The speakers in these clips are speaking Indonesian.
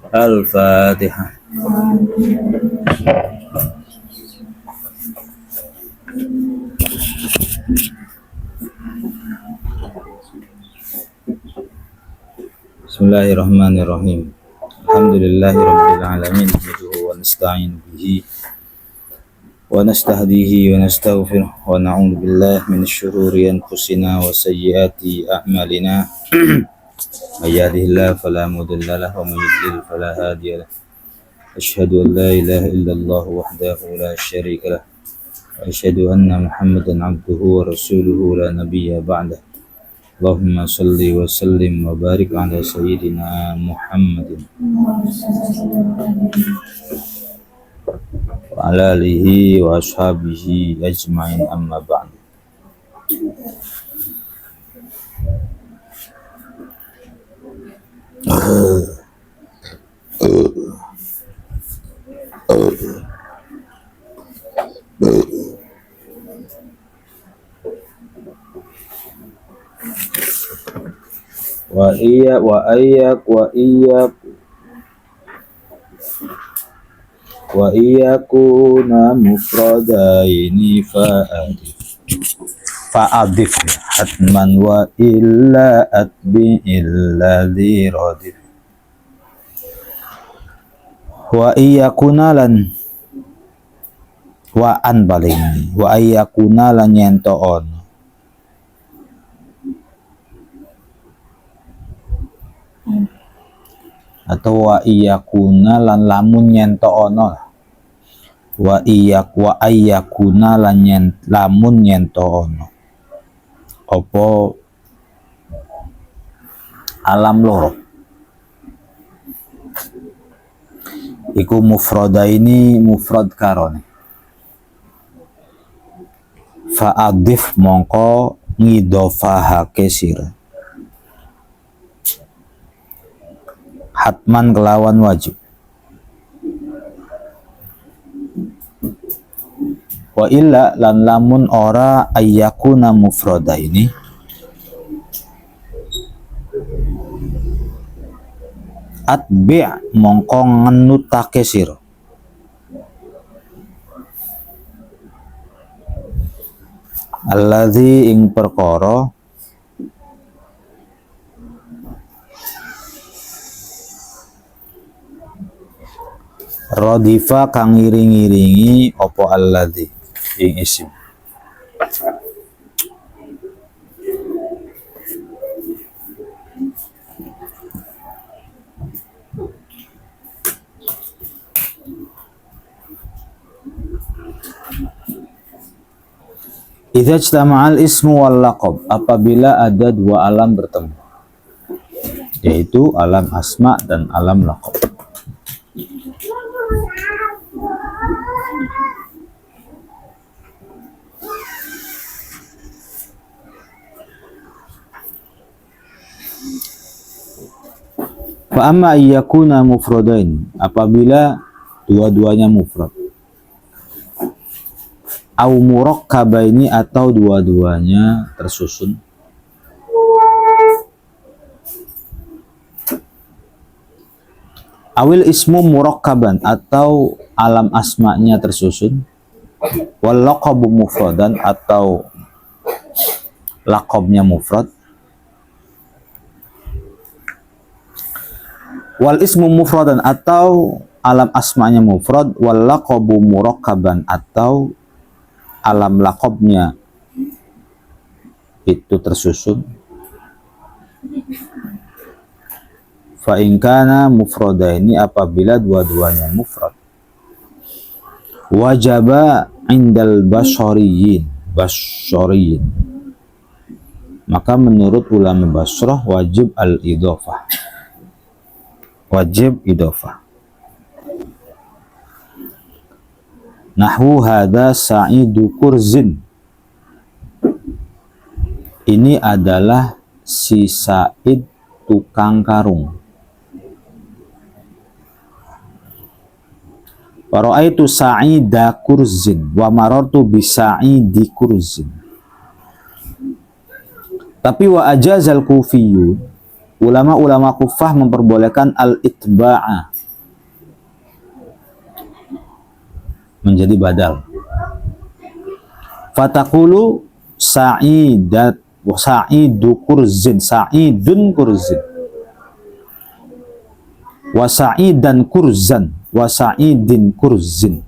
Al-Fatihah. Bismillahirrahmanirrahim. Alhamdulillahirabbil alamin wa nasta'in bihi wa nastahdihi wa nastaghfiruh wa na'udzu billahi minasy syururi anfusina wa sayyiati a'malina. May yahdihillahu fala mudilla lahu wa may yudlil fala hadiya lahu. Asyhadu an la ilaha illallah wahdahu la syarika lahu wa asyhadu anna Muhammadan 'abduhu wa rasuluhu la nabiyya ba'dahu. Allahumma salli wa sallim wa barik ala sayyidina Muhammadin wa ala alihi wa ashabihi ajma'in, amma ba'd. Wa iyakuna mufradaini fa'adif hatman wa illa atbi illa dhiradif. Wa iyakuna lan wa an baling wa iyakuna lan nyentoon atau wa iyakuna lan lamun nyentoono, wa ayyakuna lan lamun nyentoono opo alam loro iku mufrada ini mufrad karone fa'adif mongko ngidofahake sira hatman kelawan wajib, wa illa lan lamun ora ayyakuna mufrada ini atbi' mongko ngenutake sira alladzi ing perkara radifa kang ngiring-iringi opo alladzi ing isim. Idza ijtama'al ismu wal laqab, apabila ada dua alam bertemu, yaitu alam asma dan alam laqab. Fa amma ayyakuna mufradain, apabila dua-duanya mufrad, au murakkabaini atau dua-duanya tersusun, awil ismu murakkaban atau alam asma'nya tersusun, wal laqabu mufradan atau laqabnya mufrad, wal ismu mufradan atau alam asma'nya mufrad, wal laqabu murakkaban atau alam laqabnya itu tersusun, fa in kana mufradaini, apabila dua-duanya mufrad, wajaba indal basyariyin, maka menurut ulama Basrah wajib al-idhofah, wajib idhofah. Nahwu hadza sa'idu kurzin, ini adalah si Sa'id tukang karung. Wa ra'aitu sa'ida kurzin wa marartu bi sa'idi kurzin. Tapi wa ajazal kufiyun, ulama-ulama Kufah memperbolehkan al-itba'a menjadi badal. Fatakulu sa'idu kurzin, sa'idun kurzin, wa sa'idan kurzan, wa sa'idin kurzin.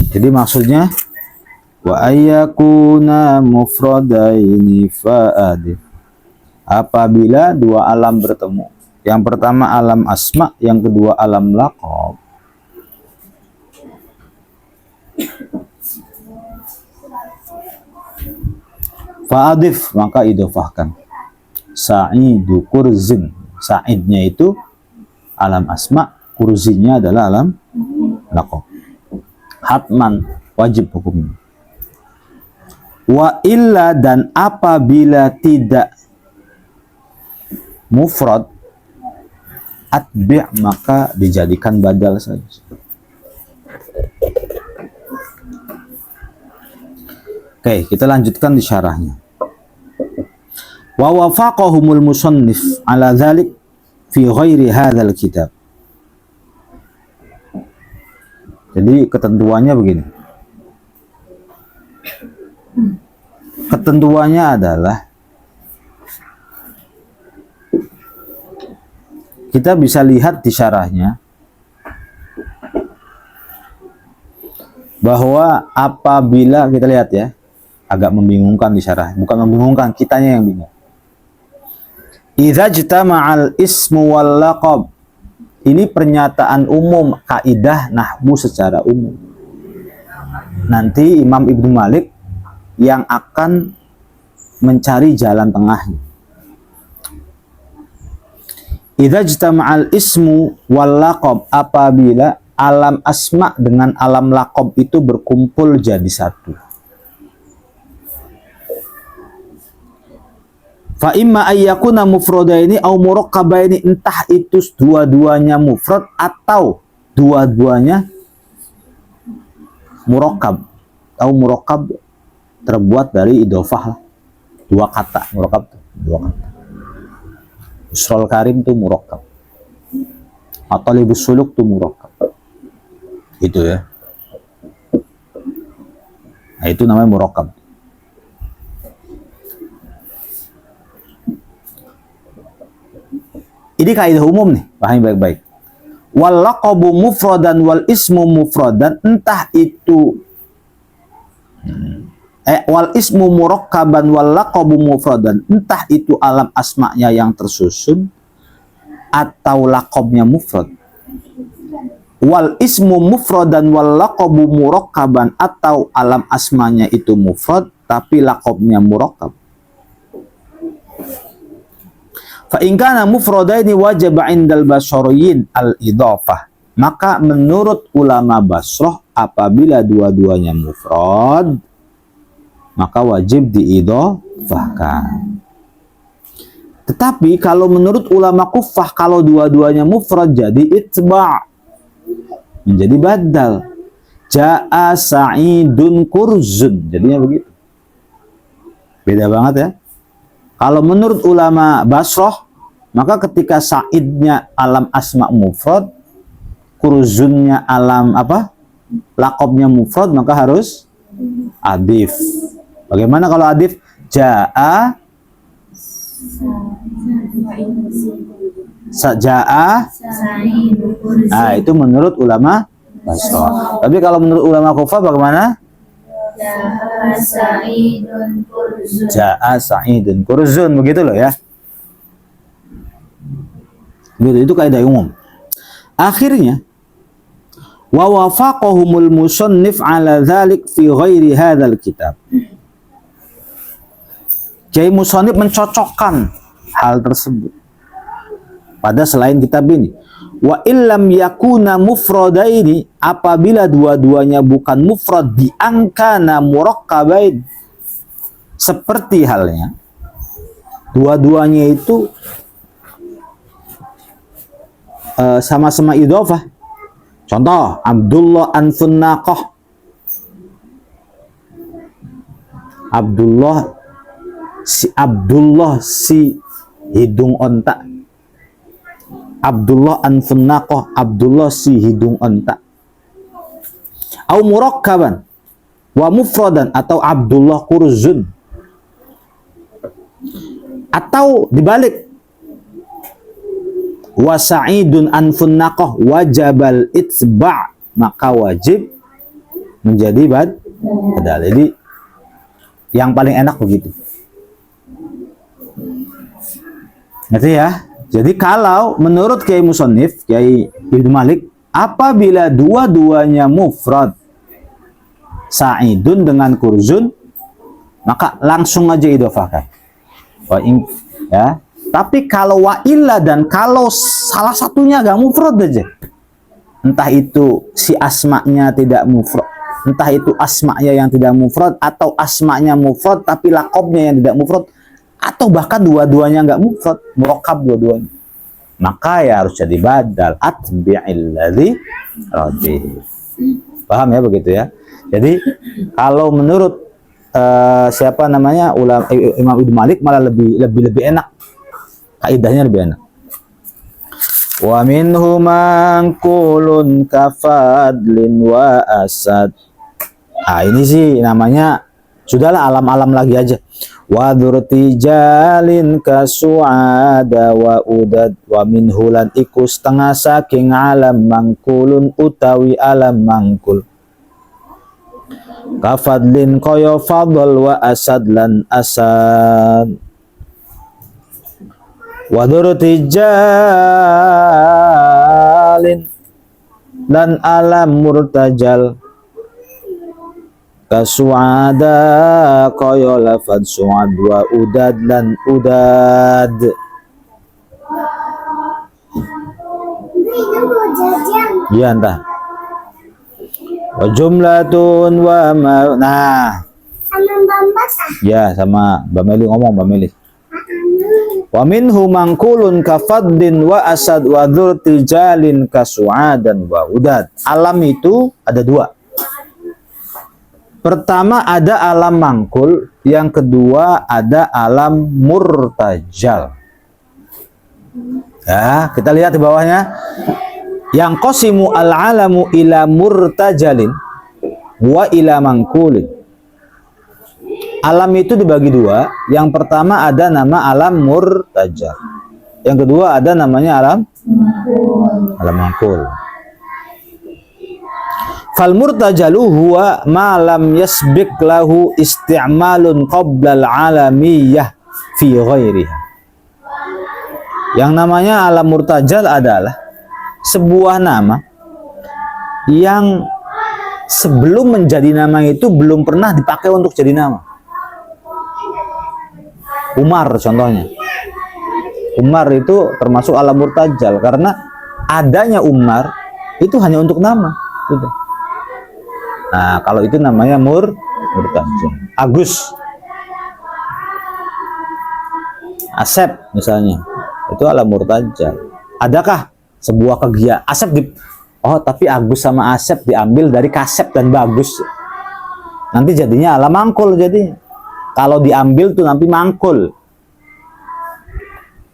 Jadi maksudnya wa ayyakuna mufradaini fa'adif, apabila dua alam bertemu, yang pertama alam asma, yang kedua alam laqab, fa'adif, maka idhofahkan. Sa'idu kurzin, sa'idnya itu alam asma, kurzinnya adalah alam laqab. Hatman, wajib hukumnya. Wa illa, dan apabila tidak mufrad, atbi', maka dijadikan badal saja. Oke, kita lanjutkan di syarahnya. Wa wafaqahumul musannif ala dzalik fi ghairi hadzal kitab. Jadi ketentuannya begini. Ketentuannya adalah kita bisa lihat di syarahnya bahwa apabila kita lihat ya, agak membingungkan di syarah, bukan membingungkan, kitanya yang bingung. Idza jitama'al ismu wal laqab, ini pernyataan umum, kaidah nahwu secara umum. Nanti Imam Ibnu Malik yang akan mencari jalan tengahnya. Idza jitama'al ismu wal laqab, apabila alam asma dengan alam laqab itu berkumpul jadi satu. Fa imma ayyakuna mufradaini au murakkabaini, entah itu dua-duanya mufrad atau dua-duanya murakkab. Atau murakkab terbuat dari idhofah, dua kata, murakkab dua kata. Usrul Karim itu murakkab. Atalibus Suluk itu murakkab. Itu ya. Nah, itu namanya murakkab. Ini kaidah umum nih, pahami baik-baik. Wal laqabu mufradan wal ismu mufradan, entah itu wal ismu murakkaban wal laqabu mufradan, entah itu alam asma'nya yang tersusun atau laqabnya mufrad. Wal ismu mufradan wal laqabu murakkaban, atau alam asma'nya itu mufrad tapi laqabnya murakkab. Fa in kana mufradaini wajaba 'indal basyariyin al-idhafah, maka menurut ulama Basrah apabila dua-duanya mufrad maka wajib diidhafahkan. Tetapi kalau menurut ulama Kufah, kalau dua-duanya mufrad jadi itba', menjadi badal. Ja'a sa'idun kurzun, jadinya begitu. Beda banget ya. Kalau menurut ulama Basrah, maka ketika sa'idnya alam asma mufrad, kurzunnya alam apa? Laqabnya mufrad, maka harus adif. Bagaimana kalau adif? Ja'a nah, itu menurut ulama Basrah. Tapi kalau menurut ulama Kufah bagaimana? Ja'a sa'idun kurzun, begitu loh ya. Gitu, itu kaidah umum. Akhirnya wa wafaqahumul musannif ala dzalik fi ghairi hadzal kitab. Jadi musannif mencocokkan hal tersebut pada selain kitab ini. Wa illam yakuna mufradaini, apabila dua-duanya bukan mufrad, biangkana murakkabain, seperti halnya dua-duanya itu sama-sama idhofah. Contoh, Abdullah anfun naqah, Abdullah si hidung onta. Abdullah anfun naqah, Abdullah si hidung onta. Au murakkaban wa mufradan, atau Abdullah kurzun. Atau dibalik, wa sa'idun anfun naqah wajabal itsba', maka wajib menjadi badal. Jadi yang paling enak begitu. Ngerti ya? Jadi kalau menurut Kiai Musannif, Kiai Ibnu Malik, apabila dua-duanya mufrad, sa'idun dengan kurzun, maka langsung aja idhofahkan. Ya. Tapi kalau wa illa, dan kalau salah satunya gak mufrad aja, entah itu si asma'nya tidak mufrad, entah itu asma'nya yang tidak mufrad, atau asma'nya mufrad tapi laqabnya yang tidak mufrad, atau bahkan dua-duanya nggak mufrad, murakkab dua-duanya, maka ya harus jadi badal, atbi'il ladzi radih. Paham ya begitu ya? Jadi kalau menurut siapa namanya ulama Imam Ibnu Malik malah lebih enak, kaidahnya lebih enak. Wa minhu manqulun kafadlin wa asad. Ah, ini sih namanya sudahlah alam-alam lagi aja. Wa dzurtijalin kasu'ada wa udad, wa minhu lan iku setengah saking alam mangkulun utawi alam mangkul. Kafadlin kaya fadl wa asad lan asad. Wa dzurtijalin dan alam murtajal kasu'ada kaya lafad su'ad wa udad dan udad. Iya entah. Wa jumlatun wa ma, nah ya sama Mbak Meli ngomong, Mbak Meli. Wa minhu mangkulun kafaddin wa asad wa dzurtijalin kasu'adan wa udad. Alam itu ada dua. Pertama ada alam mangkul, yang kedua ada alam murtajal. Ya, kita lihat di bawahnya. Yang qasimu al-alamu ila murtajalin wa ila mangkulin. Alam itu dibagi dua. Yang pertama ada nama alam murtajal. Yang kedua ada namanya alam mangkul. Fal murtajalu huwa ma lam yasbiq lahu isti'malun qabla al-alamiyah fi ghairiha. Yang namanya alam murtajal adalah sebuah nama yang sebelum menjadi nama itu belum pernah dipakai untuk jadi nama. Umar contohnya. Umar itu termasuk alam murtajal karena adanya Umar itu hanya untuk nama. Gitu. Nah, kalau itu namanya murtajal. Agus, Asep misalnya, itu alam murtajal. Adakah sebuah kegiatan Asep tapi Agus sama Asep diambil dari Kasep dan Bagus. Nanti jadinya alam mangkul jadi. Kalau diambil tuh nanti mangkul.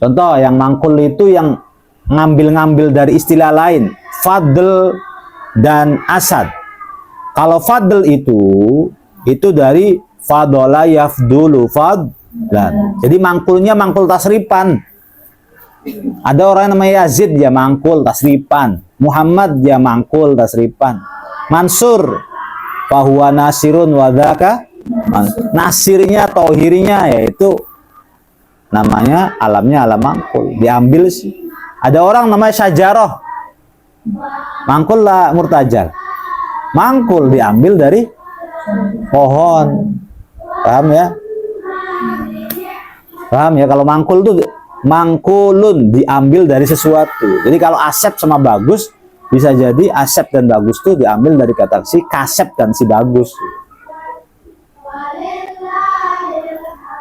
Contoh yang mangkul itu yang ngambil-ngambil dari istilah lain, Fadl dan Asad. Kalau fadl itu dari fadola yafdulu fadlan. Jadi mangkulnya mangkul tasripan. Ada orang yang namanya Yazid, dia mangkul tasripan. Muhammad, dia mangkul tasripan. Mansur, fahuwa nasirun wadaka. Nasirnya, tohirnya, yaitu namanya alamnya alam mangkul. Diambil sih. Ada orang namanya Syajaroh. Mangkul lah murtajal. Mangkul diambil dari pohon. Paham ya? Paham ya? Kalau mangkul tuh mangkulun, diambil dari sesuatu. Jadi kalau Asep sama Bagus, bisa jadi Asep dan Bagus tuh diambil dari kata si Kasep dan si Bagus.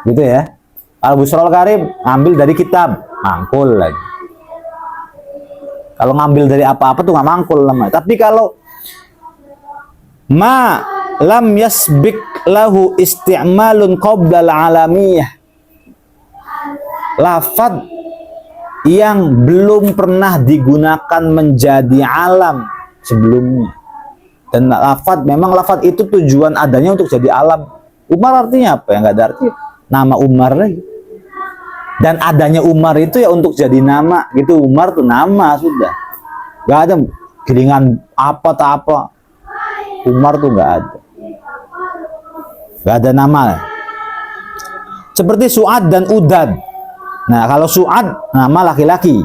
Gitu ya. Al-Busrol Karim ngambil dari kitab, mangkul lagi. Kalau ngambil dari apa-apa tuh nggak mangkul namanya. Tapi kalau ma lam yasbik lahu isti'malun qabla al-alamiyah. Lafad yang belum pernah digunakan menjadi alam sebelumnya. Dan memang lafad itu tujuan adanya untuk jadi alam. Umar artinya apa? Ya nggak ada arti. Nama Umar lagi. Dan adanya Umar itu ya untuk jadi nama gitu. Umar tuh nama sudah. Nggak ada giringan apa tak apa. Umar tuh nggak ada. Nggak ada nama. Seperti Su'ad dan Udad. Nah, kalau Su'ad nama laki-laki.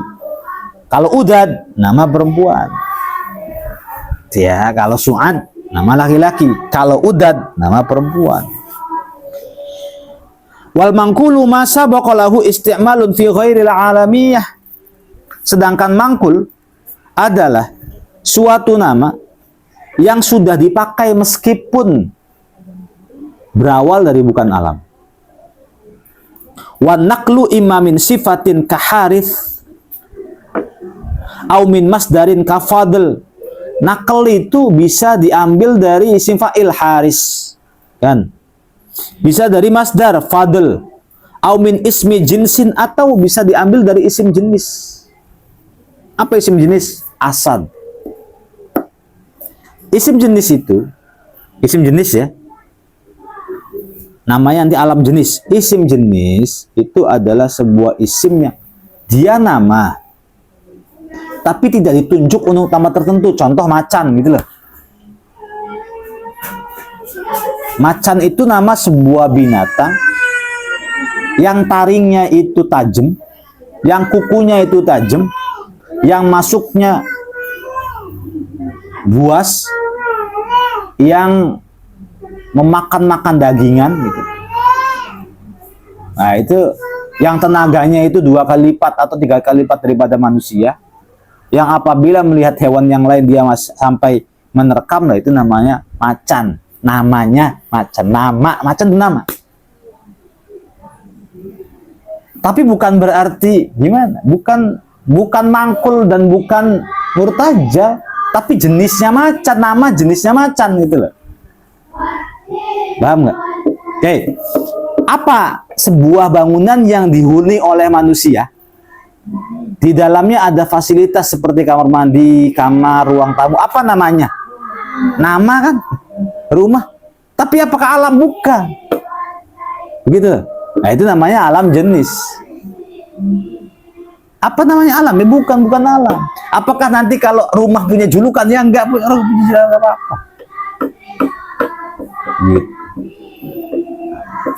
Kalau Udad nama perempuan. Ya, kalau Su'ad nama laki-laki. Kalau Udad nama perempuan. Wal mangkulu ma sabaqa lahu isti'malun fi ghairil alamiyah. Sedangkan mangkul adalah suatu nama yang sudah dipakai meskipun berawal dari bukan alam. Wa naqlu imamin sifatin kaharith au min masdarin kafadl. Naql itu bisa diambil dari isim fa'il haris, kan? Bisa dari masdar fadl, au min ismi jinsin, atau bisa diambil dari isim jenis. Apa isim jenis? Asad. Isim jenis itu, isim jenis ya, namanya nanti alam jenis. Isim jenis itu adalah sebuah isim yang dia nama, tapi tidak ditunjuk untuk nama tertentu. Contoh macan gitu loh. Macan itu nama sebuah binatang yang taringnya itu tajam, yang kukunya itu tajam, yang masuknya buas, yang memakan-makan dagingan gitu. Nah, itu yang tenaganya itu 2 kali lipat atau 3 kali lipat daripada manusia. Yang apabila melihat hewan yang lain dia sampai menerkam, lah itu namanya macan. Namanya macan. Nama macan itu nama. Tapi bukan berarti gimana? Bukan mangkul dan bukan murtaja, tapi jenisnya macan, nama jenisnya macan gitu loh. Paham nggak? Oke. Apa sebuah bangunan yang dihuni oleh manusia? Di dalamnya ada fasilitas seperti kamar mandi, kamar, ruang tamu. Apa namanya? Nama kan? Rumah. Tapi apakah alam? Bukan. Begitu. Nah, itu namanya alam jenis. Apa namanya alam? Ya bukan alam. Apakah nanti kalau rumah punya julukan? Ya enggak punya julukan apa-apa. Gitu.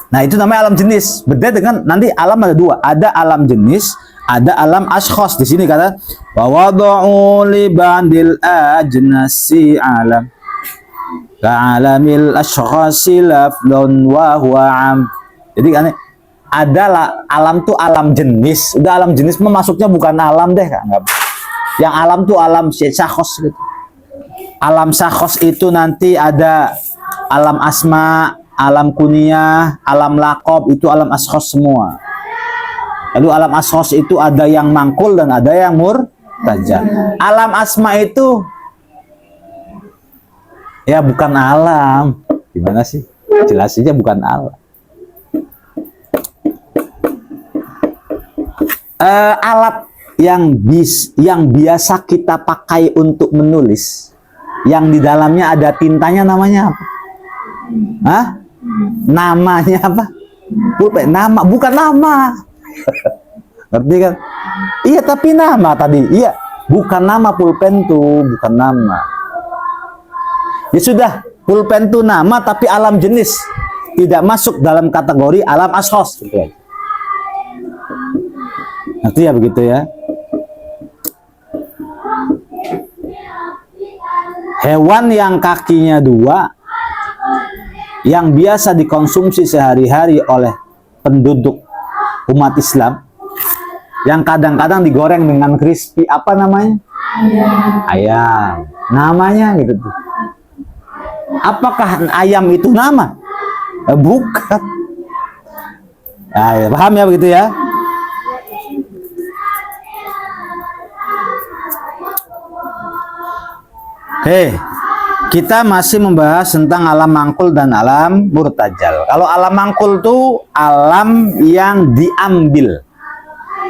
Nah, itu namanya alam jenis. Beda dengan nanti alam ada 2. Ada alam jenis, ada alam ashkhas. Di sini kata wa wada'u li bandil ajnasi alam ka'alamil ashkhasi lafdun wa huwa am. Jadi kan adalah alam tuh alam jenis. Udah alam jenis masuknya bukan alam deh, enggak. Yang alam tuh alam syakhs gitu. Alam syakhs itu nanti ada alam asma, alam kunyah, alam laqab, itu alam ashkhas semua. Lalu alam ashkhas itu ada yang mangkul dan ada yang murtaja. Alam asma itu ya bukan alam. Gimana sih? Jelasinnya bukan alam. Alat yang biasa kita pakai untuk menulis, yang di dalamnya ada tintanya, namanya apa? Hah? Namanya apa? Pulpen. Nama, bukan nama. Ngerti kan? Iya, tapi nama tadi. Iya, bukan nama pulpen tuh, bukan nama. Ya sudah, pulpen tuh nama tapi alam jenis, tidak masuk dalam kategori alam ashkhas gitu. Ngerti ya begitu ya? Hewan yang kakinya 2 yang biasa dikonsumsi sehari-hari oleh penduduk umat Islam, yang kadang-kadang digoreng dengan crispy, apa namanya? Ayam. Namanya gitu tuh. Apakah ayam itu nama? Bukan. Nah, ya, paham ya begitu ya? Oke. Kita masih membahas tentang alam mangkul dan alam murtajal. Kalau alam mangkul itu alam yang diambil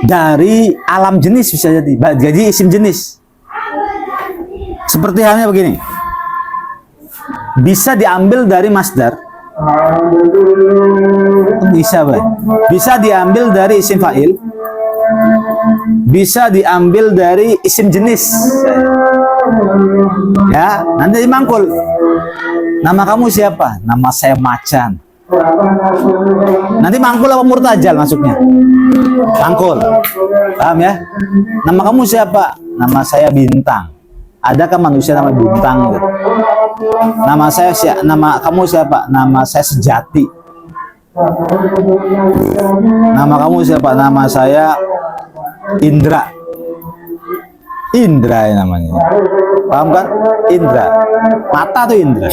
dari alam jenis, bisa jadi isim jenis. Seperti halnya begini. Bisa diambil dari masdar. Bisa diambil dari isim fa'il. Bisa diambil dari isim jenis. Ya, nanti dimangkul. Nama kamu siapa? Nama saya Macan. Nanti mangkul apa murtajal masuknya? Mangkul. Paham ya? Nama kamu siapa? Nama saya Bintang. Adakah manusia nama Bintang? Nama kamu siapa? Nama saya Sejati. Nama kamu siapa? Nama saya Indra. Indra ya namanya. Paham kan? Indra. Mata tuh Indra.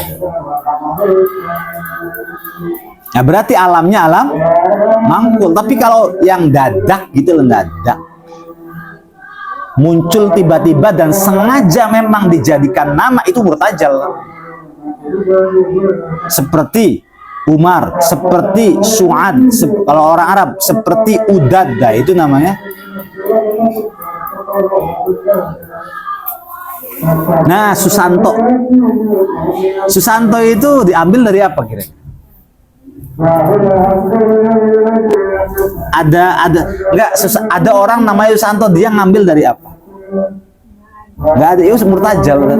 Ya berarti alamnya alam mangkul. Tapi kalau yang dadak gitu loh, dadak. Muncul tiba-tiba dan sengaja memang dijadikan nama, itu murtajal. Seperti Umar, seperti Su'ad, kalau orang Arab seperti Udadda, itu namanya. Nah, Susanto. Susanto itu diambil dari apa kira-kira? Ada orang namanya Susanto, dia ngambil dari apa? Nggak ada, itu murtajal kan?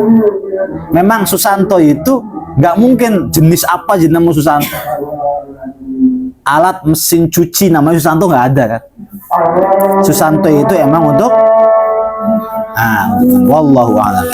Memang Susanto itu nggak mungkin jenis apa jenis nama Susanto. Alat mesin cuci namanya Susanto nggak ada kan? Susanto itu emang untuk wallahu a'lam.